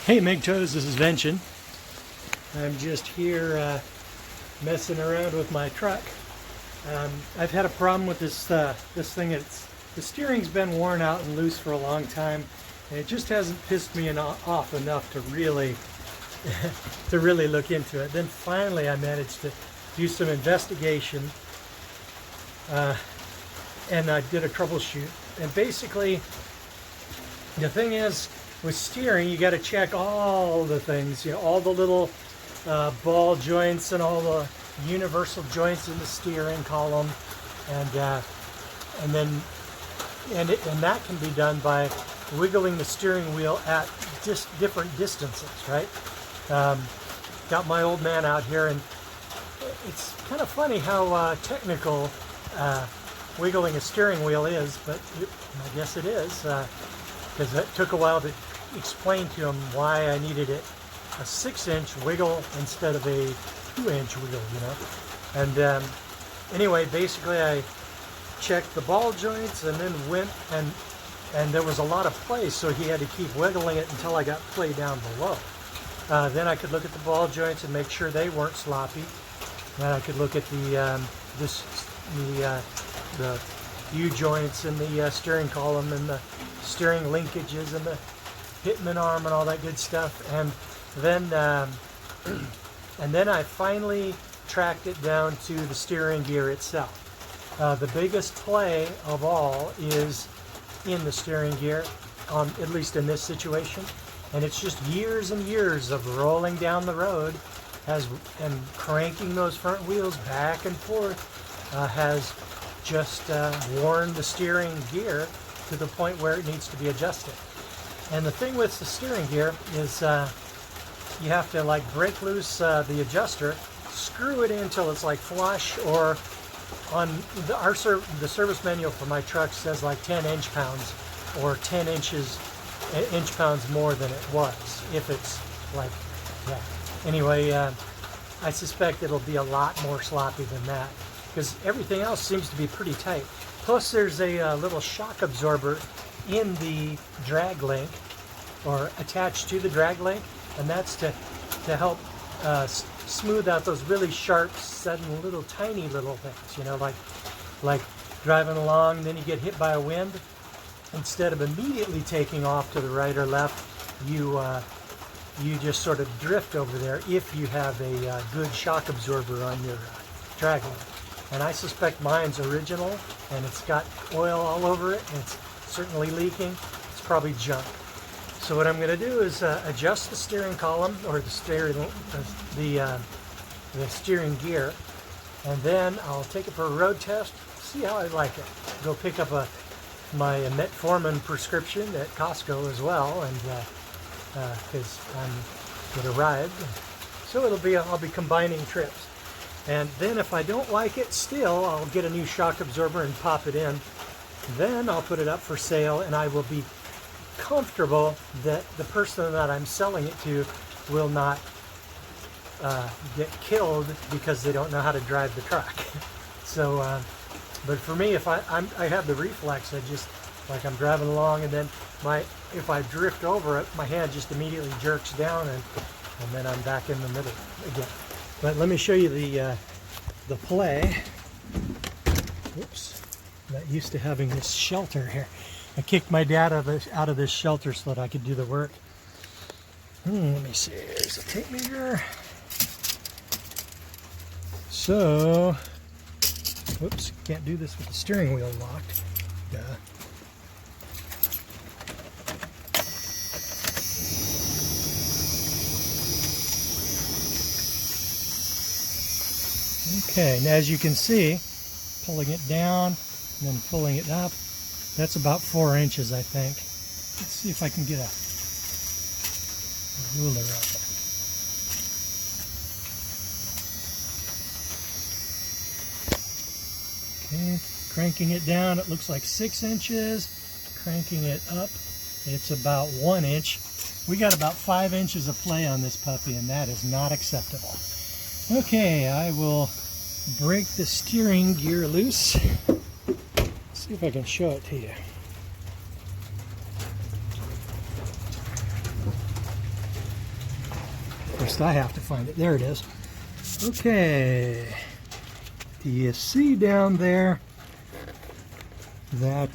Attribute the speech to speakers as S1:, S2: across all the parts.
S1: Hey MGTOWs, this is Vention. I'm just here messing around with my truck. I've had a problem with this thing. The steering's been worn out and loose for a long time, and it just hasn't pissed me off enough to really to really look into it. Then finally I managed to do some investigation, and I did a troubleshoot. And basically, the thing is, with steering, you got to check all the things, all the little ball joints and all the universal joints in the steering column, and that can be done by wiggling the steering wheel at different distances, right? Got my old man out here, and it's kind of funny how technical wiggling a steering wheel is, but I guess it is. Because it took a while to explain to him why I needed a 6-inch wiggle instead of a 2-inch wiggle, And anyway, basically I checked the ball joints and then went and there was a lot of play, so he had to keep wiggling it until I got play down below. Then I could look at the ball joints and make sure they weren't sloppy. Then I could look at the U-joints and the steering column and the steering linkages and the hitman arm and all that good stuff, and then I finally tracked it down to the steering gear itself. The biggest play of all is in the steering gear, at least in this situation, and it's just years and years of rolling down the road and cranking those front wheels back and forth has just worn the steering gear to the point where it needs to be adjusted. And the thing with the steering gear is you have to break loose the adjuster, screw it in until it's flush, or on the service manual for my truck says 10 inch-pounds or 10 inch-pounds more than it was, if it's like that. Anyway, I suspect it'll be a lot more sloppy than that, because everything else seems to be pretty tight. Plus there's a little shock absorber in the drag link, or attached to the drag link, and that's to help smooth out those really sharp, sudden, tiny little things, like driving along, then you get hit by a wind. Instead of immediately taking off to the right or left, you just sort of drift over there if you have a good shock absorber on your drag link. And I suspect mine's original, and it's got oil all over it, and it's certainly leaking. It's probably junk. So what I'm going to do is adjust the steering column, or the steering gear, and then I'll take it for a road test, see how I like it. Go pick up my metformin prescription at Costco as well, and because it arrived, so I'll be combining trips. And then if I don't like it still, I'll get a new shock absorber and pop it in. Then I'll put it up for sale, and I will be comfortable that the person that I'm selling it to will not get killed because they don't know how to drive the truck. So, but for me, if I have the reflex, I just, I'm driving along, and then if I drift over it, my hand just immediately jerks down, and then I'm back in the middle again. But let me show you the play. Whoops. Not used to having this shelter here. I kicked my dad out of this shelter so that I could do the work. Let me see. There's a tape measure. So, whoops, can't do this with the steering wheel locked. Duh. Okay, and as you can see, pulling it down and then pulling it up, that's about 4 inches, I think. Let's see if I can get a ruler on it. Okay, cranking it down, it looks like 6 inches. Cranking it up, it's about 1 inch. We got about 5 inches of play on this puppy, and that is not acceptable. Okay, I will break the steering gear loose. See if I can show it to you. first. I have to find it. There it is. Okay. Do you see down there that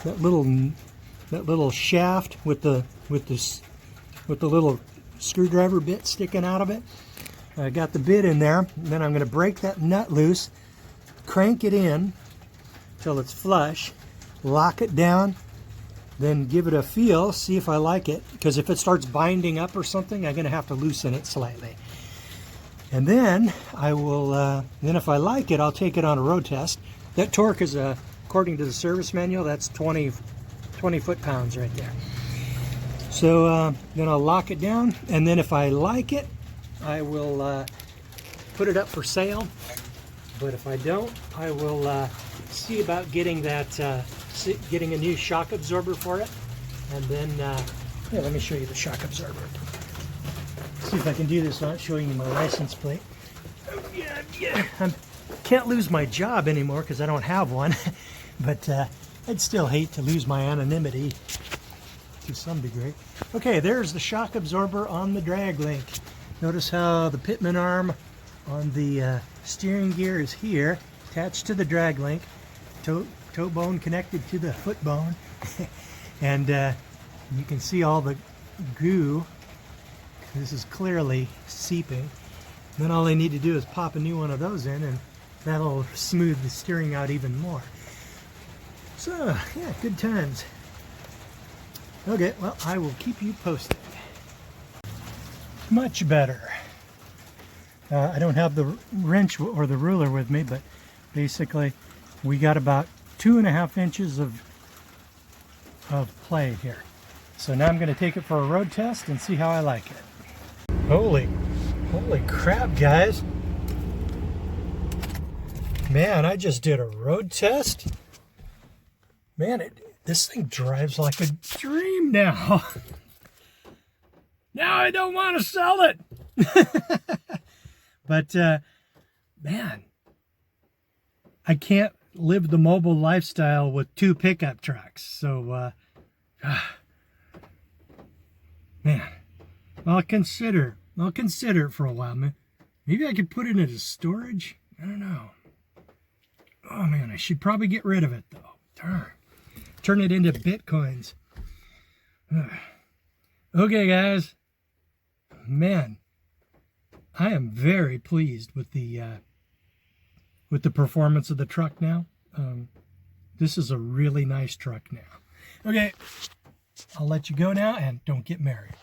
S1: that little shaft with the little screwdriver bit sticking out of it? I got the bit in there. Then I'm going to break that nut loose, crank it in till it's flush, lock it down, then give it a feel, see if I like it, because if it starts binding up or something, I'm going to have to loosen it slightly. And then I will, then if I like it, I'll take it on a road test. That torque is, according to the service manual, that's 20 foot-pounds right there. So then I'll lock it down, and then if I like it, I will put it up for sale. But if I don't, I will see about getting that, getting a new shock absorber for it. And then, yeah, let me show you the shock absorber. See if I can do this without showing you my license plate. Oh, yeah. I can't lose my job anymore because I don't have one. But I'd still hate to lose my anonymity to some degree. Okay, there's the shock absorber on the drag link. Notice how the pitman arm on the steering gear is here, attached to the drag link, toe bone connected to the foot bone, and you can see all the goo. This is clearly seeping. Then all I need to do is pop a new one of those in, and that'll smooth the steering out even more. So, yeah, good times. Okay, well, I will keep you posted. Much better. I don't have the wrench or the ruler with me, but basically we got about 2.5 inches of play here. So now I'm going to take it for a road test and see how I like it. Holy crap, guys. Man, I just did a road test. Man, this thing drives like a dream now. Now I don't want to sell it. But, man, I can't live the mobile lifestyle with 2 pickup trucks. So, man, I'll consider it for a while, man. Maybe I could put it into storage. I don't know. Oh, man, I should probably get rid of it, though. Darn. Turn it into Bitcoins. Okay, guys. Man, I am very pleased with the performance of the truck now. This is a really nice truck now. Okay, I'll let you go now, and don't get married.